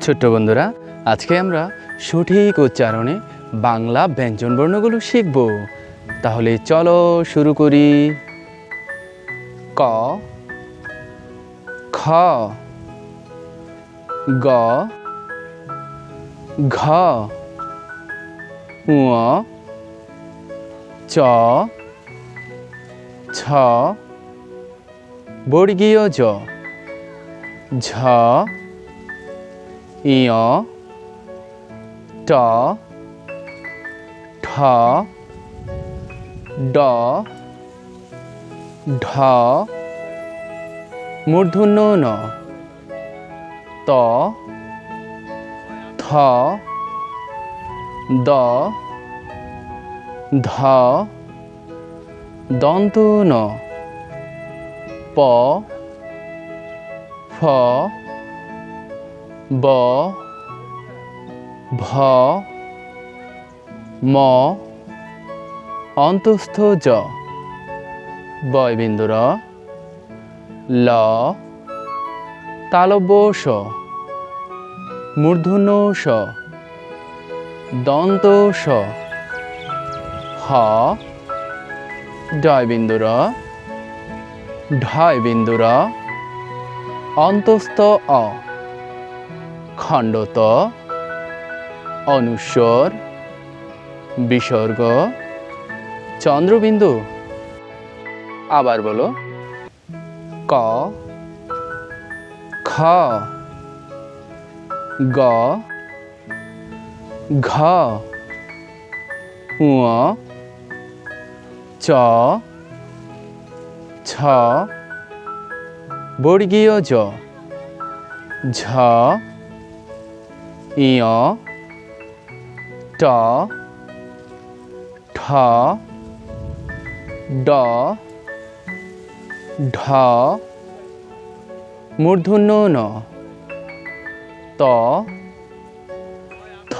ছোট্ট বন্ধুরা, আজকে আমরা সঠিক উচ্চারণে বাংলা ব্যঞ্জনবর্ণগুলো শিখব। তাহলে চলো শুরু করি। ক, খ, গ, ঘ, ঙ, চ, ছ, বর্গীয় জ, ঝ, ইয়, ট, ঠ, ড, ঢ, মূর্ধন্য ন, ত, থ, দ, ধ, দন্ত ন, প, ফ, ব, ভ, ম, অন্তস্থ জ, বয়বিন্দু র, ল, তালব্য স, মূর্ধন্য স, দন্ত স, হ, ডয়বিন্দু র, ঢয়বিন্দু র, অন্তস্থ অ, খণ্ডত, অনুস্বর, বিসর্গ, চন্দ্রবিন্দু। আবার বলো। ক, খ, গ, ঘ, ঙ, চ, ছ, বর্গীয় জ, ঝ, ইয়, ট, ঠ, ড, ঢ, মূর্ধন্য ন, ত, থ,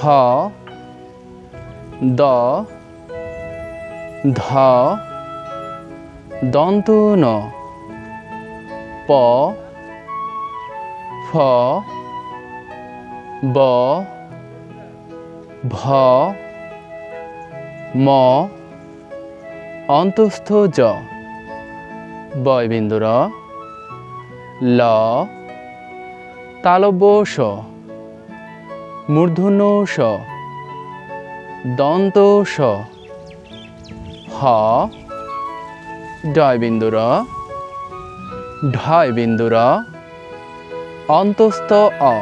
দ, ধ, দন্ত ন, প, ফ, ব, ভ, ম, অন্তস্থ জ, বয়বিন্দু র, ল, তালব্য স, মূর্ধন্য স, দন্ত স, হ, ডয়বিন্দু র, ঢয়বিন্দু র, অন্তস্থ অ,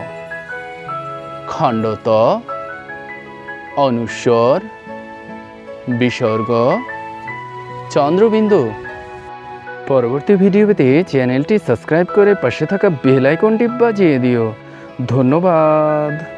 খণ্ডত, অনুস্বর, বিসর্গ, চন্দ্রবিন্দু। পরবর্তী ভিডিও পেতে চ্যানেলটি সাবস্ক্রাইব করে পাশে থাকা বেল আইকনটি বাজিয়ে দিও। ধন্যবাদ।